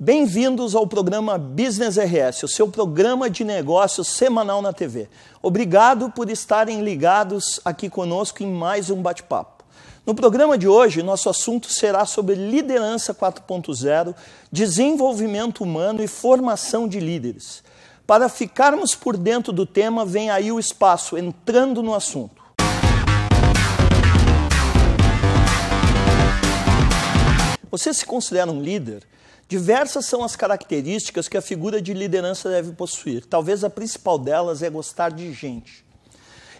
Bem-vindos ao programa Business RS, o seu programa de negócios semanal na TV. Obrigado por estarem ligados aqui conosco em mais um bate-papo. No programa de hoje, nosso assunto será sobre liderança 4.0, desenvolvimento humano e formação de líderes. Para ficarmos por dentro do tema, vem aí o espaço, entrando no assunto. Você se considera um líder? Diversas são as características que a figura de liderança deve possuir. Talvez a principal delas é gostar de gente.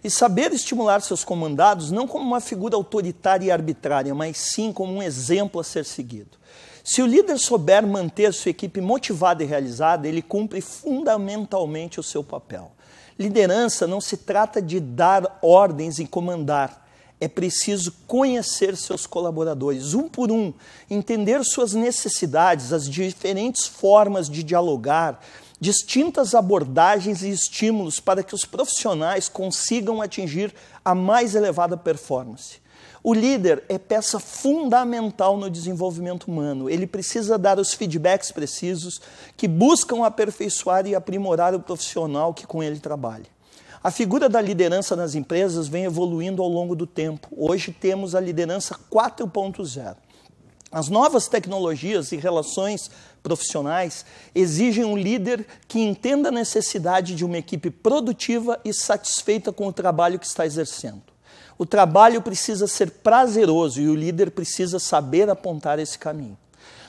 E saber estimular seus comandados não como uma figura autoritária e arbitrária, mas sim como um exemplo a ser seguido. Se o líder souber manter sua equipe motivada e realizada, ele cumpre fundamentalmente o seu papel. Liderança não se trata de dar ordens e comandar. É preciso conhecer seus colaboradores, um por um, entender suas necessidades, as diferentes formas de dialogar, distintas abordagens e estímulos para que os profissionais consigam atingir a mais elevada performance. O líder é peça fundamental no desenvolvimento humano. Ele precisa dar os feedbacks precisos que buscam aperfeiçoar e aprimorar o profissional que com ele trabalha. A figura da liderança nas empresas vem evoluindo ao longo do tempo. Hoje temos a liderança 4.0. As novas tecnologias e relações profissionais exigem um líder que entenda a necessidade de uma equipe produtiva e satisfeita com o trabalho que está exercendo. O trabalho precisa ser prazeroso e o líder precisa saber apontar esse caminho.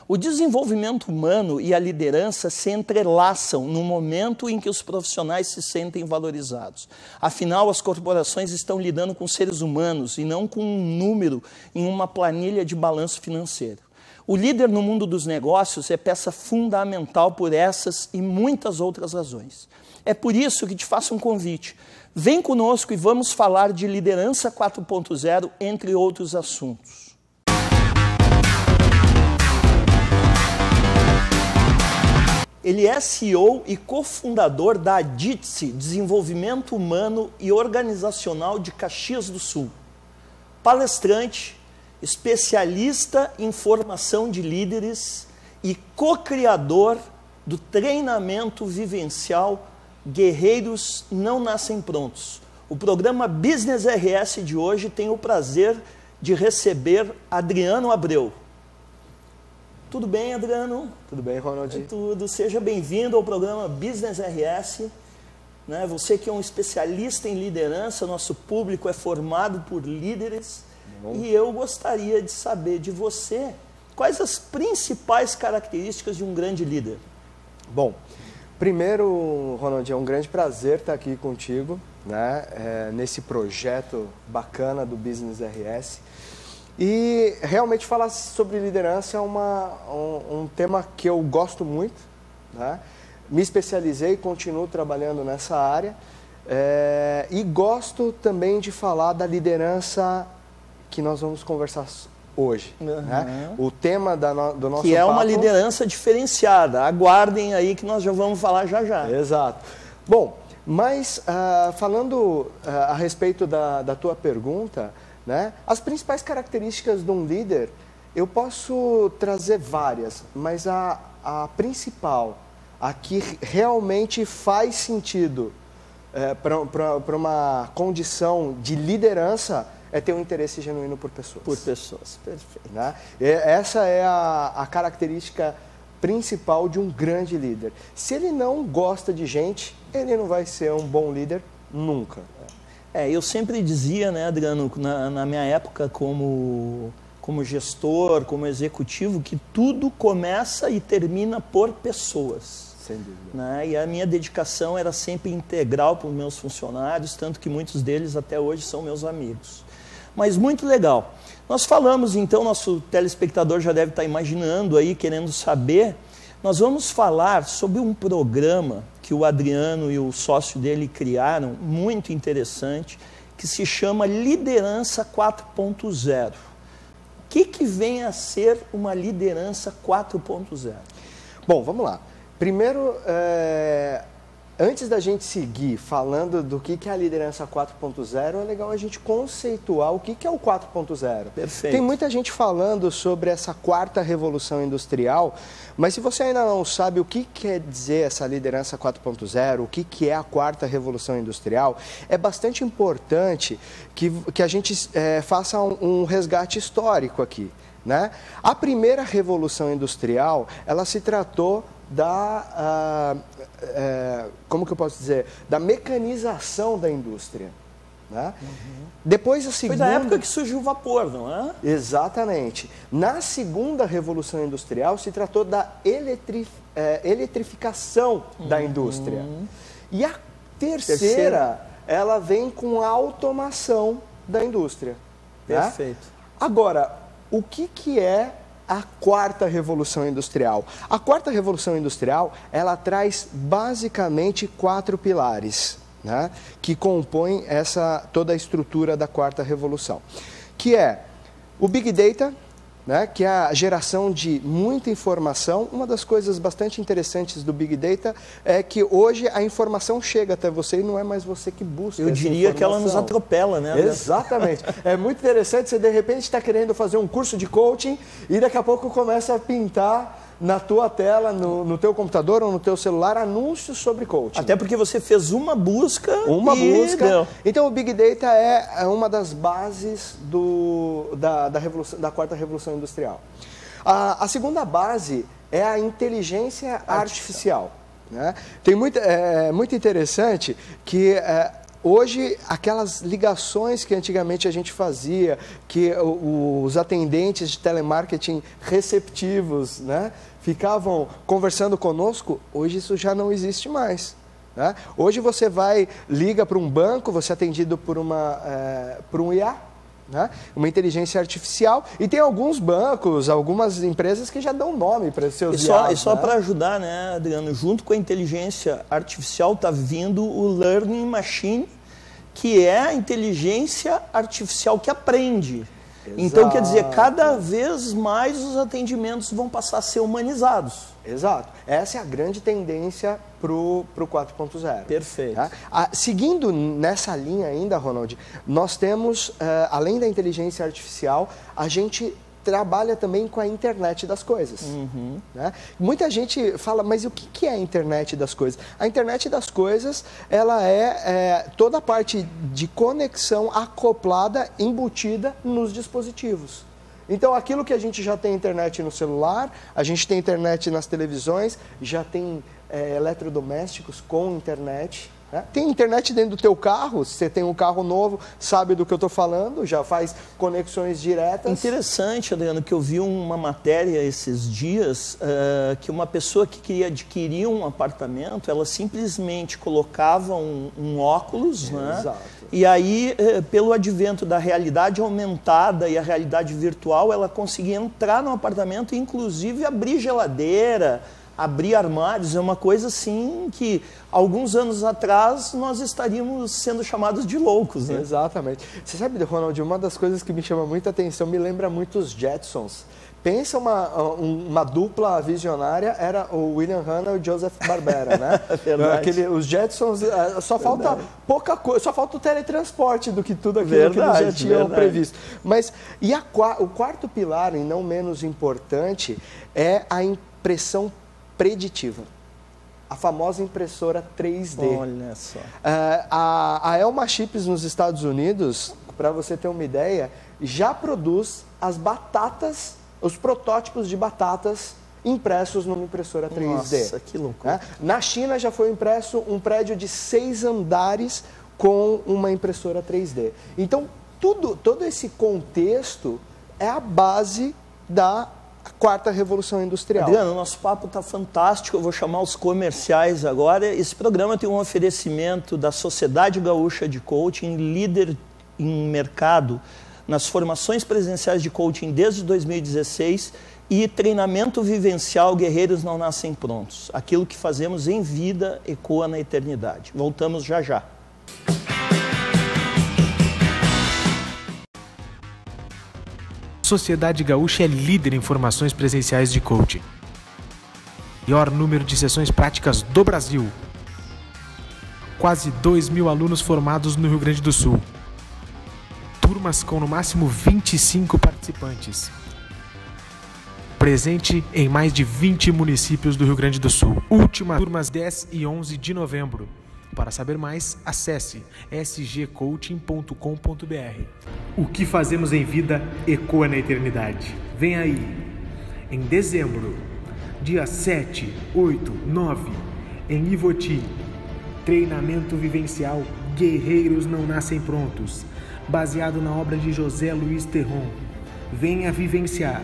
O desenvolvimento humano e a liderança se entrelaçam no momento em que os profissionais se sentem valorizados. Afinal, as corporações estão lidando com seres humanos e não com um número em uma planilha de balanço financeiro. O líder no mundo dos negócios é peça fundamental por essas e muitas outras razões. É por isso que te faço um convite. Vem conosco e vamos falar de liderança 4.0, entre outros assuntos. Ele é CEO e cofundador da ADITSE, Desenvolvimento Humano e Organizacional de Caxias do Sul. Palestrante, especialista em formação de líderes e co-criador do treinamento vivencial Guerreiros Não Nascem Prontos. O programa Business RS de hoje tem o prazer de receber Adriano Abreu. Tudo bem, Adriano? Tudo bem, Ronald? Tudo. Seja bem-vindo ao programa Business RS. Você que é um especialista em liderança, nosso público é formado por líderes. E eu gostaria de saber de você quais as principais características de um grande líder. Bom, primeiro, Ronald, é um grande prazer estar aqui contigo, nesse projeto bacana do Business RS. E realmente falar sobre liderança é um tema que eu gosto muito, Me especializei e continuo trabalhando nessa área. E gosto também de falar da liderança que nós vamos conversar hoje. O tema do nosso que é uma papo... liderança diferenciada. Aguardem aí que nós já vamos falar já já. Exato. Bom, mas falando a respeito da tua pergunta, as principais características de um líder, eu posso trazer várias, mas a principal, a que realmente faz sentido para uma condição de liderança, é ter um interesse genuíno por pessoas. Por pessoas, perfeito. Essa é a característica principal de um grande líder. Se ele não gosta de gente, ele não vai ser um bom líder nunca. Eu sempre dizia, Adriano, na minha época como gestor, como executivo, que tudo começa e termina por pessoas. Sem dúvida. E a minha dedicação era sempre integral para os meus funcionários, tanto que muitos deles até hoje são meus amigos. Mas muito legal. Nós falamos, então, nosso telespectador já deve estar imaginando aí, querendo saber, nós vamos falar sobre um programa que o Adriano e o sócio dele criaram, muito interessante, que se chama Liderança 4.0. O que vem a ser uma liderança 4.0? Bom, vamos lá. Primeiro, antes da gente seguir falando do que é a liderança 4.0, é legal a gente conceituar o que é o 4.0. Perfeito. Tem muita gente falando sobre essa quarta revolução industrial, mas se você ainda não sabe o que quer dizer essa liderança 4.0, o que é a quarta revolução industrial, é bastante importante que a gente faça um resgate histórico aqui, né? A primeira revolução industrial, ela se tratou como que eu posso dizer? Da mecanização da indústria. Né? Depois a segunda... Foi da época que surgiu o vapor, não é? Exatamente. Na segunda revolução industrial se tratou da eletrificação da indústria. E a terceira, ela vem com a automação da indústria. Perfeito. Né? Agora, o que é a quarta revolução industrial? A quarta revolução industrial, ela traz basicamente 4 pilares, né, que compõem toda a estrutura da quarta revolução, que é o Big Data, né, que é a geração de muita informação. Uma das coisas bastante interessantes do Big Data é que hoje a informação chega até você e não é mais você que busca. Eu diria que ela nos atropela, né? Exatamente. É muito interessante, você de repente está querendo fazer um curso de coaching e daqui a pouco começa a pintar na tua tela, no teu computador ou no teu celular, anúncios sobre coaching. Até porque você fez uma busca deu. Então o Big Data é uma das bases da quarta revolução industrial. A segunda base é a inteligência artificial. Né? É muito interessante que... hoje, aquelas ligações que antigamente a gente fazia, que os atendentes de telemarketing receptivos, né, ficavam conversando conosco, hoje isso já não existe mais. Né? Hoje você liga para um banco, você é atendido por um IA, né? Uma inteligência artificial, e tem alguns bancos, algumas empresas que já dão nome para seus IAs. E só para ajudar, né, Adriano, junto com a inteligência artificial está vindo o Learning Machine, que é a inteligência artificial que aprende. Exato. Então, quer dizer, cada vez mais os atendimentos vão passar a ser humanizados. Exato. Essa é a grande tendência para o 4.0. Perfeito. Tá? Seguindo nessa linha ainda, Ronald, nós temos, além da inteligência artificial, a gente trabalha também com a internet das coisas. Né? Muita gente fala, mas o que é a internet das coisas? A internet das coisas, ela é toda a parte de conexão acoplada, embutida nos dispositivos. Então, aquilo que a gente já tem internet no celular, a gente tem internet nas televisões, já tem eletrodomésticos com internet. Né? Tem internet dentro do teu carro, se você tem um carro novo, sabe do que eu estou falando, já faz conexões diretas. Interessante, Adriano, que eu vi uma matéria esses dias, que uma pessoa que queria adquirir um apartamento, ela simplesmente colocava um óculos, né? Exato. E aí, pelo advento da realidade aumentada e a realidade virtual, ela conseguia entrar no apartamento e inclusive abrir geladeira, abrir armários. É uma coisa assim que alguns anos atrás nós estaríamos sendo chamados de loucos, né? Exatamente. Você sabe, Ronald, uma das coisas que me chama muita atenção, me lembra muito os Jetsons. Pensa uma dupla visionária, era o William Hanna e o Joseph Barbera, né? Os Jetsons, só falta pouca coisa, só falta o teletransporte do que tudo aquilo que eles já tinham previsto. Mas, o quarto pilar, e não menos importante, é a impressão preditiva. A famosa impressora 3D. Olha só. A Elma Chips nos Estados Unidos, para você ter uma ideia, já produz as batatas, os protótipos de batatas impressos numa impressora 3D. Nossa, que loucura. Na China já foi impresso um prédio de 6 andares com uma impressora 3D. Então, todo esse contexto é a base da quarta revolução industrial. Adriano, nosso papo está fantástico, eu vou chamar os comerciais agora. Esse programa tem um oferecimento da Sociedade Gaúcha de Coaching, líder em mercado nas formações presenciais de coaching desde 2016 e treinamento vivencial Guerreiros Não Nascem Prontos. Aquilo que fazemos em vida ecoa na eternidade. Voltamos já já. Sociedade Gaúcha é líder em formações presenciais de coaching. Maior número de sessões práticas do Brasil. Quase 2.000 alunos formados no Rio Grande do Sul. Turmas com no máximo 25 participantes. Presente em mais de 20 municípios do Rio Grande do Sul. Última turmas 10 e 11 de novembro. Para saber mais, acesse sgcoaching.com.br. O que fazemos em vida ecoa na eternidade. Vem aí, em dezembro, dia 7, 8, 9, em Ivoti, treinamento vivencial Guerreiros Não Nascem Prontos, baseado na obra de José Luiz Terron. Venha vivenciar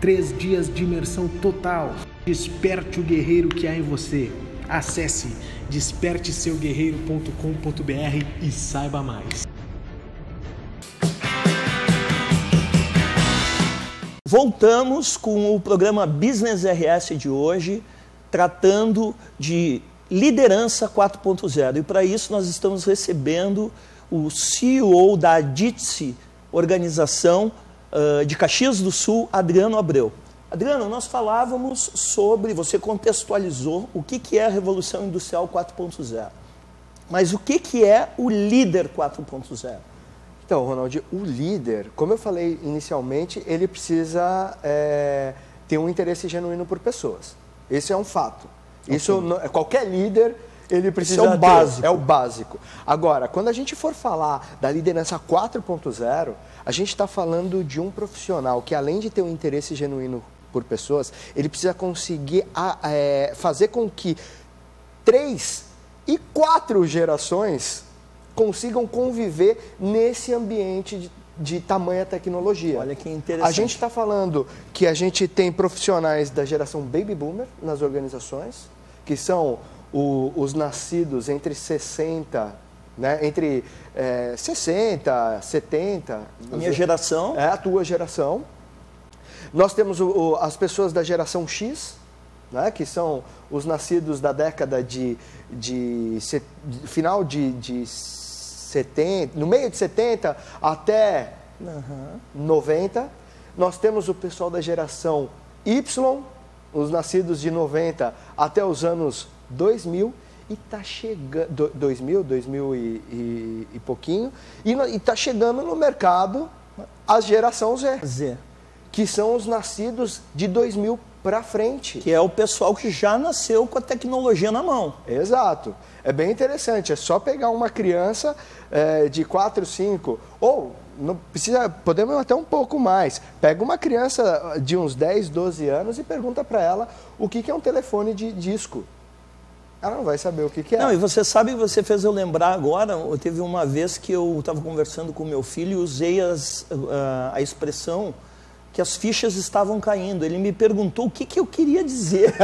3 dias de imersão total. Desperte o guerreiro que há em você. Acesse desperteseuguerreiro.com.br e saiba mais. Voltamos com o programa Business RS de hoje, tratando de liderança 4.0. E para isso nós estamos recebendo o CEO da Aditse, organização de Caxias do Sul, Adriano Abreu. Adriano, nós falávamos sobre, você contextualizou o que é a Revolução Industrial 4.0. Mas o que é o líder 4.0? Então, Ronald, o líder, como eu falei inicialmente, ele precisa ter um interesse genuíno por pessoas. Esse é um fato. Okay. Isso, qualquer líder, ele precisa ter. É o básico. É o básico. Agora, quando a gente for falar da liderança 4.0, a gente está falando de um profissional que, além de ter um interesse genuíno por pessoas, ele precisa conseguir fazer com que 3 e 4 gerações consigam conviver nesse ambiente de tamanha tecnologia. Olha que interessante. A gente está falando que a gente tem profissionais da geração Baby Boomer nas organizações, que são os nascidos entre 60, né, entre 60, 70... A minha geração. É, a tua geração. Nós temos as pessoas da geração X, né, que são os nascidos da década final de 70, no meio de 70 até 90. Nós temos o pessoal da geração Y, os nascidos de 90 até os anos 2000, e está chegando, 2000 e pouquinho, e está chegando no mercado a geração Z, que são os nascidos de 2000 para frente. Que é o pessoal que já nasceu com a tecnologia na mão. Exato. É bem interessante, é só pegar uma criança de 4, 5, ou não precisa, podemos até um pouco mais. Pega uma criança de uns 10, 12 anos e pergunta para ela o que é um telefone de disco. Ela não vai saber o que é. Não, e você sabe, você fez eu lembrar agora, teve uma vez que eu estava conversando com meu filho e usei a expressão que as fichas estavam caindo. Ele me perguntou o que eu queria dizer.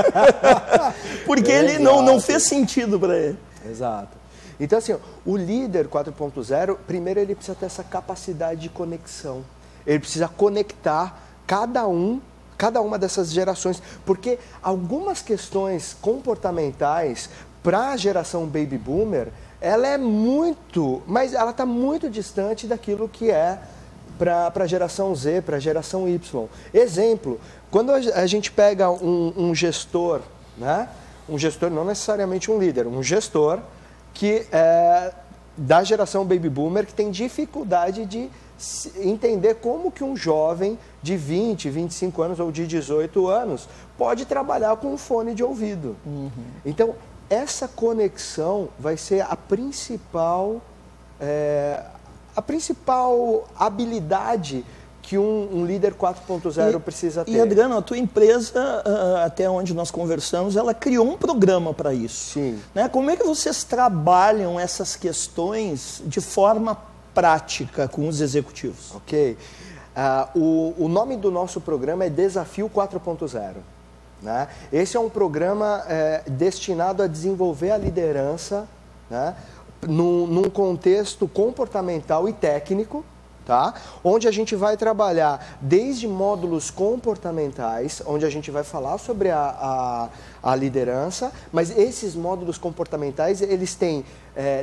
Porque ele não fez sentido para ele. Exato. Então, assim, o líder 4.0, primeiro ele precisa ter essa capacidade de conexão. Ele precisa conectar cada uma dessas gerações, porque algumas questões comportamentais para a geração Baby Boomer, ela é muito, mas ela está muito distante daquilo que é para a geração Z, para a geração Y. Exemplo, quando a gente pega um gestor, né? Um gestor, não necessariamente um líder, um gestor que é da geração Baby Boomer, que tem dificuldade de entender como que um jovem de 20, 25 anos ou de 18 anos pode trabalhar com um fone de ouvido. Então, essa conexão vai ser a principal habilidade que um líder 4.0 precisa ter. E, Adriano, a tua empresa, até onde nós conversamos, ela criou um programa para isso. Sim. Né? Como é que vocês trabalham essas questões de forma prática com os executivos? Ok. O nome do nosso programa é Desafio 4.0. Né? Esse é um programa destinado a desenvolver a liderança, né? Num contexto comportamental e técnico, tá? Onde a gente vai trabalhar desde módulos comportamentais, onde a gente vai falar sobre a liderança, mas esses módulos comportamentais, eles têm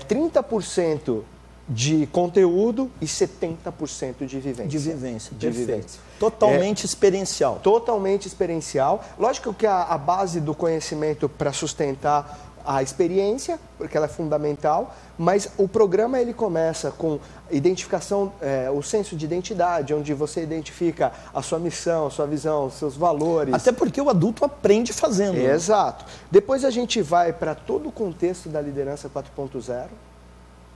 30% de conteúdo e 70% de vivência. De vivência, perfeito. Totalmente experiencial. Totalmente experiencial. Lógico que a base do conhecimento para sustentar a experiência, porque ela é fundamental, mas o programa ele começa com identificação, o senso de identidade, onde você identifica a sua missão, a sua visão, os seus valores. Até porque o adulto aprende fazendo. Exato. Depois a gente vai para todo o contexto da liderança 4.0,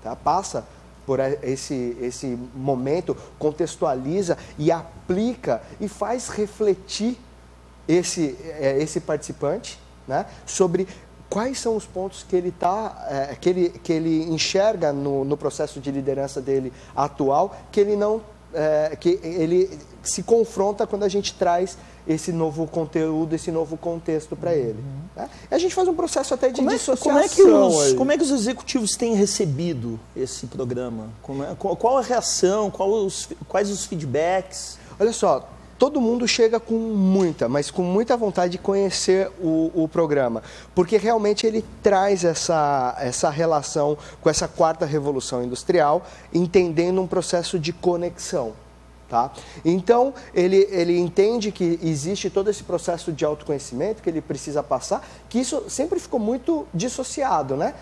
tá? Passa por esse momento, contextualiza e aplica e faz refletir esse participante, né, sobre quais são os pontos que ele que ele enxerga no processo de liderança dele atual, que ele não que ele se confronta quando a gente traz esse novo conteúdo, esse novo contexto para ele. Né? E a gente faz um processo até de dissociação. Como é que os executivos têm recebido esse programa? Qual a reação? Quais os feedbacks? Olha só, todo mundo chega mas com muita vontade de conhecer o programa, porque realmente ele traz essa relação com essa quarta revolução industrial, entendendo um processo de conexão. Tá? Então, ele entende que existe todo esse processo de autoconhecimento que ele precisa passar, que isso sempre ficou muito dissociado, né?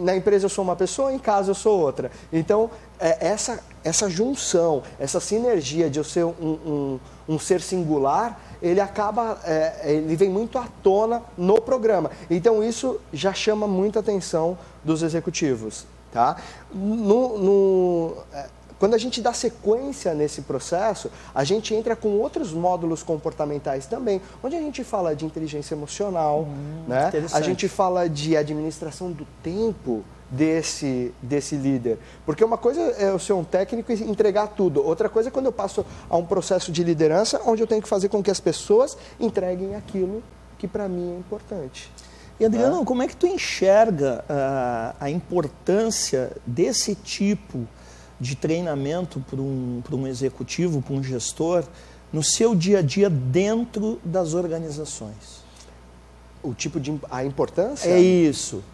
Na empresa eu sou uma pessoa, em casa eu sou outra. Então, essa junção, essa sinergia de eu ser um ser singular, ele vem muito à tona no programa. Então, isso já chama muita atenção dos executivos, tá? Quando a gente dá sequência nesse processo, a gente entra com outros módulos comportamentais também, onde a gente fala de inteligência emocional, né? A gente fala de administração do tempo desse líder. Porque uma coisa é eu ser um técnico e entregar tudo. Outra coisa é quando eu passo a um processo de liderança, onde eu tenho que fazer com que as pessoas entreguem aquilo que para mim é importante. E Adriano, como é que tu enxerga a importância desse tipo de treinamento para um executivo, para um gestor, no seu dia a dia dentro das organizações? A importância? É isso.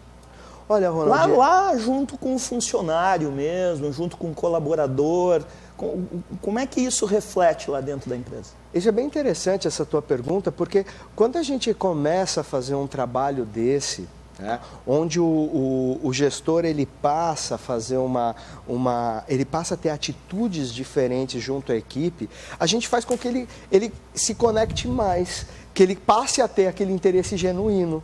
Olha, Ronald, lá junto com o funcionário mesmo, junto com o colaborador, como é que isso reflete lá dentro da empresa? Isso é bem interessante, essa tua pergunta, porque quando a gente começa a fazer um trabalho desse, onde o gestor ele passa a fazer ele passa a ter atitudes diferentes junto à equipe, a gente faz com que ele se conecte mais, que ele passe a ter aquele interesse genuíno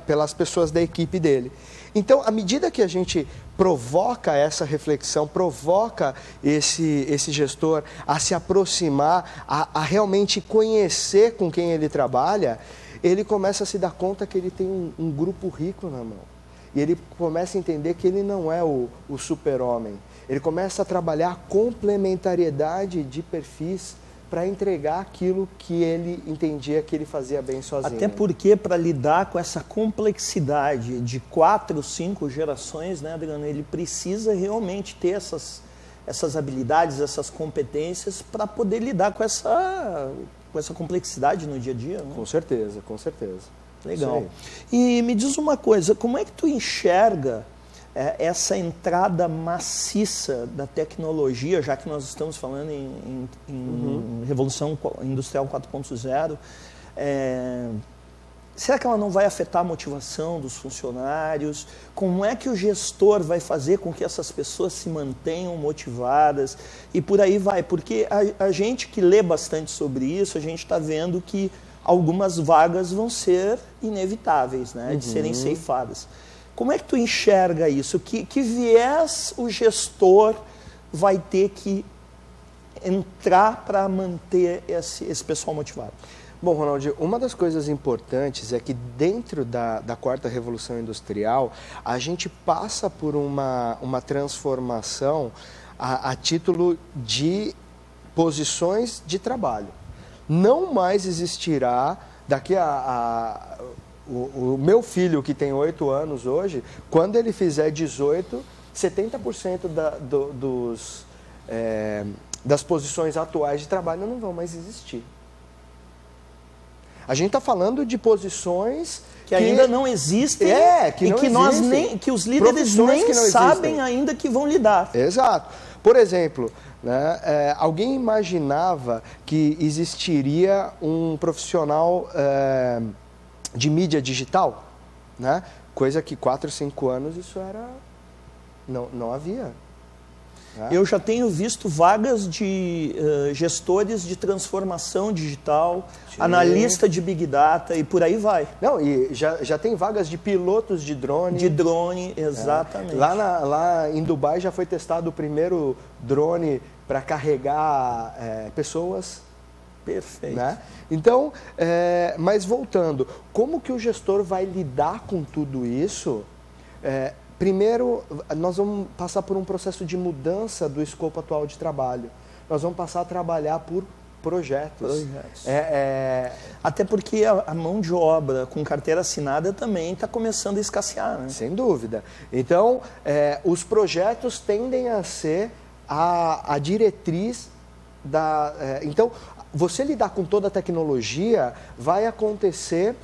pelas pessoas da equipe dele. Então, à medida que a gente provoca essa reflexão, provoca esse gestor a se aproximar, a realmente conhecer com quem ele trabalha, ele começa a se dar conta que ele tem um grupo rico na mão. E ele começa a entender que ele não é o super-homem. Ele começa a trabalhar a complementariedade de perfis para entregar aquilo que ele entendia que ele fazia bem sozinho. Até porque, para lidar com essa complexidade de 4, 5 gerações, né, Adriano, ele precisa realmente ter essas habilidades, essas competências para poder lidar com essa complexidade no dia a dia, né? Com certeza, com certeza. Legal. E me diz uma coisa, como é que tu enxerga essa entrada maciça da tecnologia, já que nós estamos falando em Revolução Industrial 4.0, será que ela não vai afetar a motivação dos funcionários? Como é que o gestor vai fazer com que essas pessoas se mantenham motivadas? E por aí vai, porque a gente que lê bastante sobre isso, a gente está vendo que algumas vagas vão ser inevitáveis, né, de serem ceifadas. Como é que tu enxerga isso? Que viés o gestor vai ter que entrar para manter esse pessoal motivado? Bom, Ronald, uma das coisas importantes é que dentro da quarta revolução industrial, a gente passa por uma transformação a título de posições de trabalho. Não mais existirá, daqui o meu filho, que tem 8 anos hoje, quando ele fizer 18, 70% das posições atuais de trabalho não vão mais existir. A gente está falando de posições que ainda não existem que os líderes nem sabem ainda que vão lidar. Exato. Por exemplo, né, alguém imaginava que existiria um profissional de mídia digital? né? Coisa que 4, 5 anos isso era... Não havia. Eu já tenho visto vagas de gestores de transformação digital, sim, analista de Big Data e por aí vai. Não, e já tem vagas de pilotos de drone. De drone, exatamente. Lá em Dubai já foi testado o primeiro drone para carregar pessoas. Perfeito. Né? Então, mas voltando, como que o gestor vai lidar com tudo isso? Primeiro, nós vamos passar por um processo de mudança do escopo atual de trabalho. Nós vamos passar a trabalhar por projetos. Até porque a mão de obra com carteira assinada também está começando a escassear. Né? Sem dúvida. Então, os projetos tendem a ser a diretriz da... Então, você lidar com toda a tecnologia vai acontecer...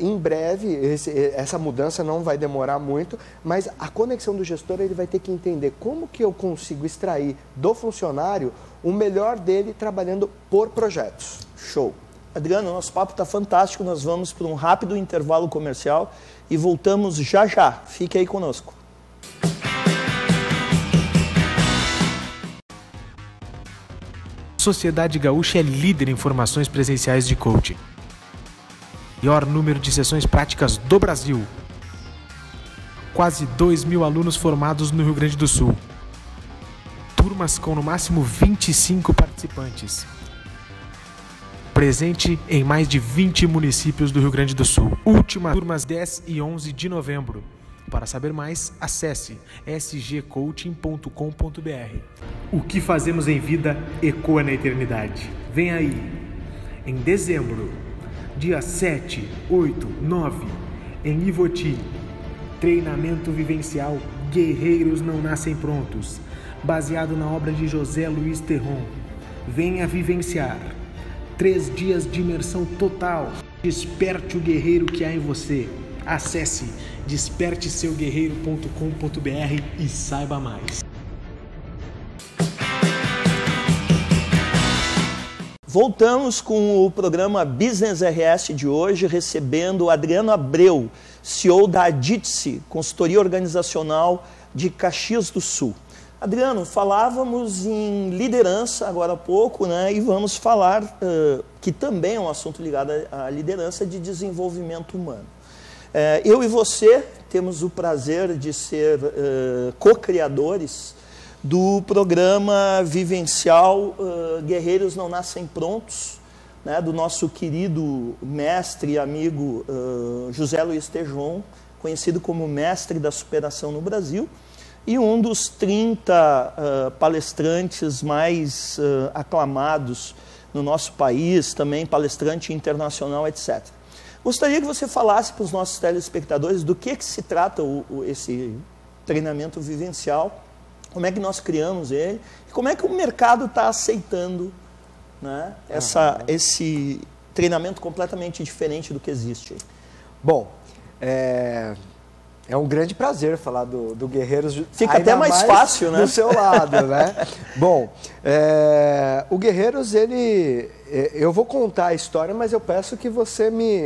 em breve, essa mudança não vai demorar muito, mas a conexão do gestor ele vai ter que entender como que eu consigo extrair do funcionário o melhor dele trabalhando por projetos. Show. Adriano, nosso papo está fantástico, nós vamos para um rápido intervalo comercial e voltamos já já. Fique aí conosco. Sociedade Gaúcha é líder em formações presenciais de coaching. Maior número de sessões práticas do Brasil. Quase 2.000 alunos formados no Rio Grande do Sul. Turmas com no máximo 25 participantes. Presente em mais de 20 municípios do Rio Grande do Sul. Última turmas 10 e 11 de novembro. Para saber mais, acesse sgcoaching.com.br. O que fazemos em vida ecoa na eternidade. Vem aí, em dezembro. Dia 7, 8, 9, em Ivoti, treinamento vivencial Guerreiros Não Nascem Prontos, baseado na obra de José Luiz Terron. Venha vivenciar 3 dias de imersão total. Desperte o guerreiro que há em você. Acesse desperteseuguerreiro.com.br e saiba mais. Voltamos com o programa Business RS de hoje, recebendo o Adriano Abreu, CEO da Aditse, consultoria organizacional de Caxias do Sul. Adriano, falávamos em liderança agora há pouco, né? E vamos falar, que também é um assunto ligado à liderança, de desenvolvimento humano. Eu e você temos o prazer de ser co-criadores do programa vivencial Guerreiros Não Nascem Prontos, né, do nosso querido mestre e amigo José Luiz Terron, conhecido como mestre da superação no Brasil, e um dos 30 palestrantes mais aclamados no nosso país, também palestrante internacional, etc. Gostaria que você falasse para os nossos telespectadores do que se trata esse treinamento vivencial, como é que nós criamos ele e como é que o mercado está aceitando, né, esse treinamento completamente diferente do que existe. Bom, é um grande prazer falar do Guerreiros. Fica até mais fácil, né? Do seu lado, né? Bom, o Guerreiros, eu vou contar a história, mas eu peço que você me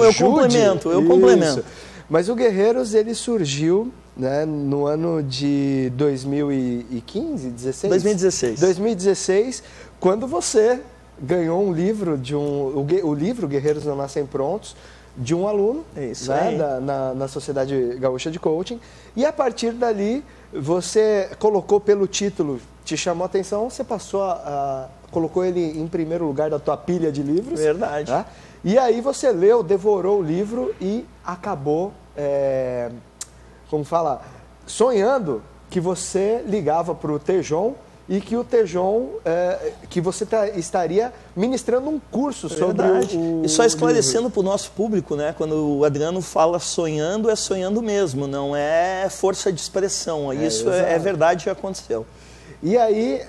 ajude. Eu complemento. Mas o Guerreiros, ele surgiu, né, no ano de 2015, 2016, quando você ganhou um livro o livro Guerreiros Não Nascem Prontos, de um aluno, né, na Sociedade Gaúcha de Coaching, e a partir dali você colocou pelo título, te chamou a atenção, você colocou ele em primeiro lugar da tua pilha de livros. Verdade. Tá? E aí você leu, devorou o livro e acabou, sonhando que você ligava para o Terron e que o Terron, que você estaria ministrando um curso sobre E só esclarecendo para o nosso público, né? Quando o Adriano fala sonhando, é sonhando mesmo, não é força de expressão. Isso é verdade, já aconteceu. E aí,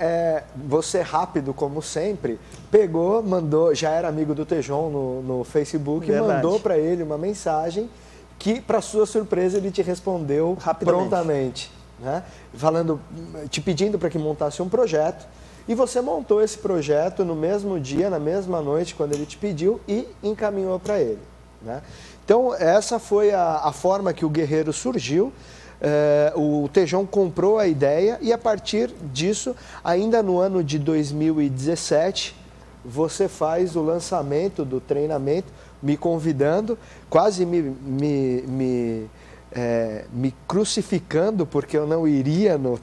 você rápido, como sempre, pegou, mandou, já era amigo do Terron no Facebook, mandou para ele uma mensagem que, para sua surpresa, ele te respondeu prontamente, né? Te pedindo para que montasse um projeto, e você montou esse projeto no mesmo dia, na mesma noite, quando ele te pediu, e encaminhou para ele, né? Então, essa foi a forma que o Guerreiro surgiu. O Tejon comprou a ideia e, a partir disso, ainda no ano de 2017, você faz o lançamento do treinamento, me convidando, quase me crucificando, porque eu não iria no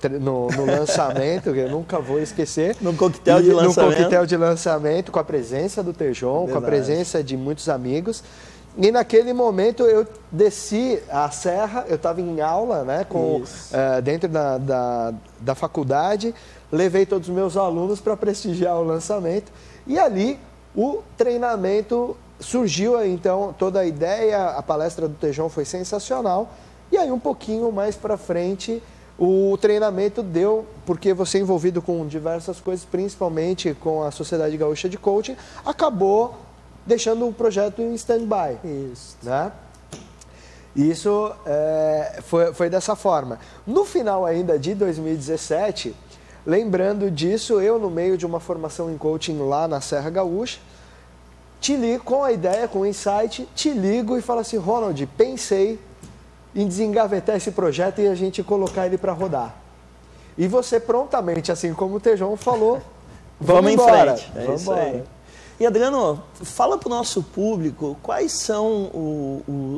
lançamento, que eu nunca vou esquecer. No coquetel de lançamento. No coquetel de lançamento, com a presença do Tejon, com a presença de muitos amigos. E naquele momento eu desci a serra, eu estava em aula, né, dentro da faculdade, levei todos os meus alunos para prestigiar o lançamento. E ali o treinamento surgiu, então, toda a ideia, a palestra do Tejon foi sensacional. E aí um pouquinho mais para frente o treinamento deu, porque você envolvido com diversas coisas, principalmente com a Sociedade Gaúcha de Coaching, acabou deixando o projeto em stand-by. Isso. Né? Isso foi dessa forma. No final ainda de 2017, lembrando disso, eu no meio de uma formação em coaching lá na Serra Gaúcha, te ligo com a ideia, com o insight, te ligo e falo assim, Ronald, pensei em desengavetar esse projeto e a gente colocar ele para rodar. E você prontamente, assim como o Tejon falou, vamos embora. Em frente. Vamos embora. E Adriano, fala para o nosso público quais são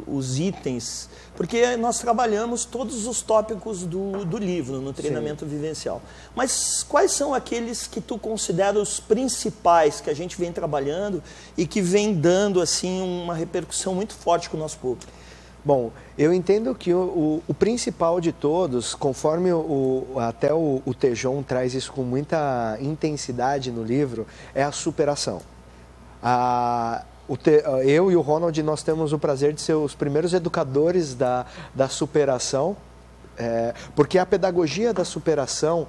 os itens, porque nós trabalhamos todos os tópicos do livro no treinamento vivencial. Mas quais são aqueles que tu considera os principais que a gente vem trabalhando e que vem dando assim uma repercussão muito forte com o nosso público? Bom, eu entendo que o principal de todos, conforme até o Tejon traz isso com muita intensidade no livro, é a superação. Eu e o Ronald, nós temos o prazer de ser os primeiros educadores da superação, porque a pedagogia da superação,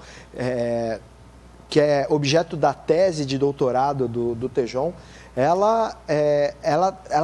que é objeto da tese de doutorado do Tejon, ela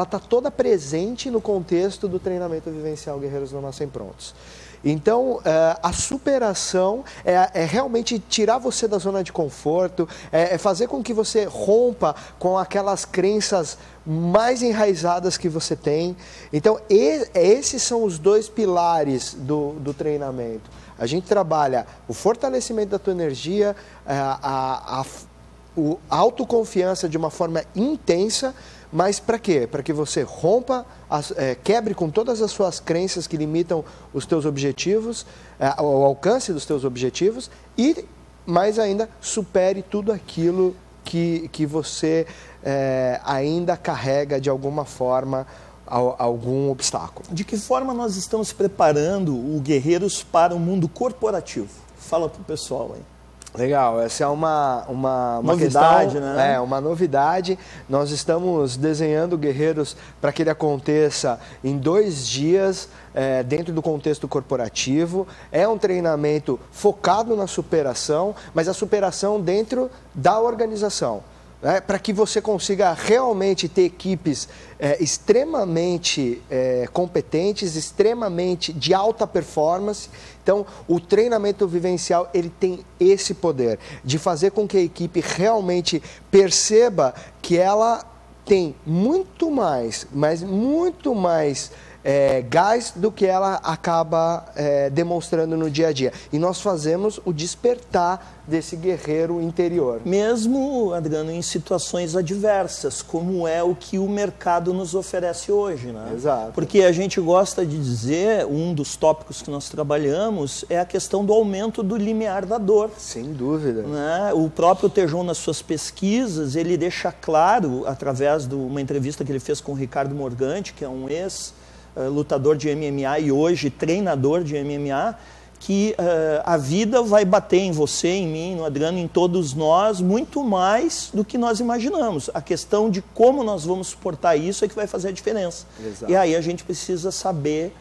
está toda presente no contexto do treinamento vivencial Guerreiros Não Nascem Prontos. Então, a superação é realmente tirar você da zona de conforto, é fazer com que você rompa com aquelas crenças mais enraizadas que você tem. Então, esses são os dois pilares do treinamento. A gente trabalha o fortalecimento da tua energia, a autoconfiança de uma forma intensa, mas para quê? Para que você rompa, quebre com todas as suas crenças que limitam os teus objetivos, o alcance dos teus objetivos e, mais ainda, supere tudo aquilo que você ainda carrega de alguma forma algum obstáculo. De que forma nós estamos preparando o Guerreiros para o mundo corporativo? Fala para o pessoal aí. Legal, essa é uma novidade, questão, né? Uma novidade. Nós estamos desenhando Guerreiros para que ele aconteça em 2 dias, dentro do contexto corporativo. É um treinamento focado na superação, mas a superação dentro da organização. Para que você consiga realmente ter equipes extremamente competentes, extremamente de alta performance. Então, o treinamento vivencial ele tem esse poder de fazer com que a equipe realmente perceba que ela tem muito mais, mas muito mais gás do que ela acaba demonstrando no dia a dia. E nós fazemos o despertar desse guerreiro interior. Mesmo, Adriano, em situações adversas, como é o que o mercado nos oferece hoje, né? Exato. Porque a gente gosta de dizer, um dos tópicos que nós trabalhamos é a questão do aumento do limiar da dor. Sem dúvida. Né? O próprio Tejon, nas suas pesquisas, ele deixa claro, através de uma entrevista que ele fez com o Ricardo Morgante, que é um ex-lutador de MMA e hoje treinador de MMA, que a vida vai bater em você, em mim, no Adriano, em todos nós, muito mais do que nós imaginamos. A questão de como nós vamos suportar isso é que vai fazer a diferença. Exato. E aí a gente precisa saber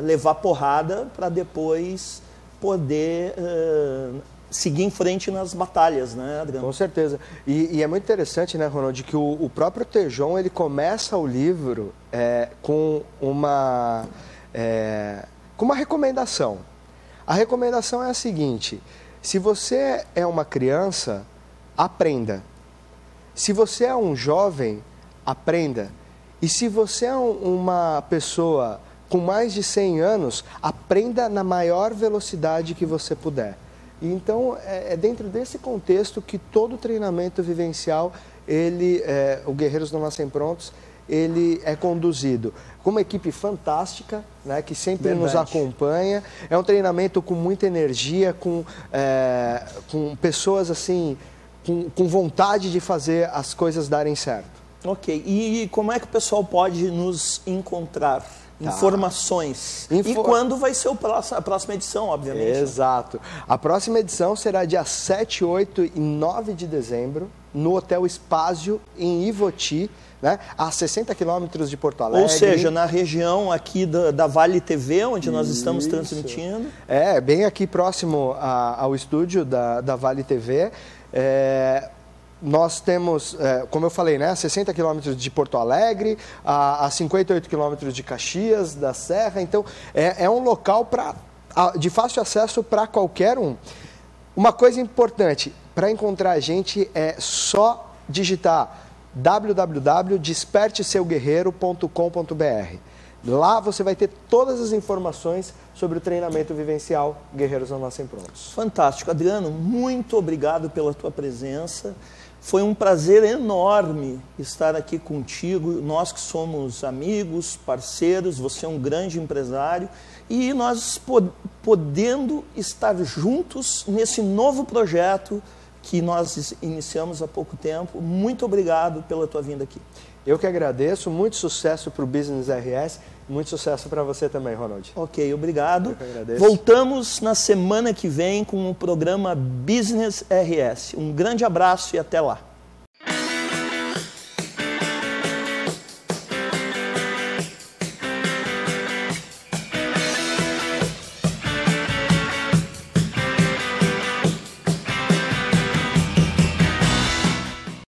levar porrada para depois poder seguir em frente nas batalhas, né, Adriano? Com certeza. E é muito interessante, né, Ronald, que o próprio Tejon, ele começa o livro com uma recomendação. A recomendação é a seguinte: se você é uma criança, aprenda. Se você é um jovem, aprenda. E se você é uma pessoa com mais de 100 anos, aprenda na maior velocidade que você puder. Então, é dentro desse contexto que todo treinamento vivencial, o Guerreiros Não Nascem Prontos, ele é conduzido com uma equipe fantástica, né, que sempre nos acompanha. É um treinamento com muita energia, com pessoas assim, com vontade de fazer as coisas darem certo. Ok. E como é que o pessoal pode nos encontrar? Informações. E quando vai ser a próxima edição, obviamente? Exato. A próxima edição será dia 7, 8 e 9 de dezembro, no Hotel Espásio, em Ivoti, né, a 60 quilômetros de Porto Alegre. Ou seja, na região aqui da Vale TV, onde nós estamos transmitindo. Bem aqui próximo ao estúdio da Vale TV. Nós temos, como eu falei, né, 60 quilômetros de Porto Alegre, a 58 quilômetros de Caxias, da Serra. Então, é um local de fácil acesso para qualquer um. Uma coisa importante, para encontrar a gente é só digitar www.desperteseuguerreiro.com.br. Lá você vai ter todas as informações sobre o treinamento vivencial Guerreiros Não Nascem Prontos. Fantástico. Adriano, muito obrigado pela tua presença. Foi um prazer enorme estar aqui contigo. Nós que somos amigos, parceiros, você é um grande empresário. E nós podendo estar juntos nesse novo projeto que nós iniciamos há pouco tempo. Muito obrigado pela tua vinda aqui. Eu que agradeço, muito sucesso para o Business RS, muito sucesso para você também, Ronald. Ok, obrigado. Eu que agradeço. Voltamos na semana que vem com o programa Business RS. Um grande abraço e até lá.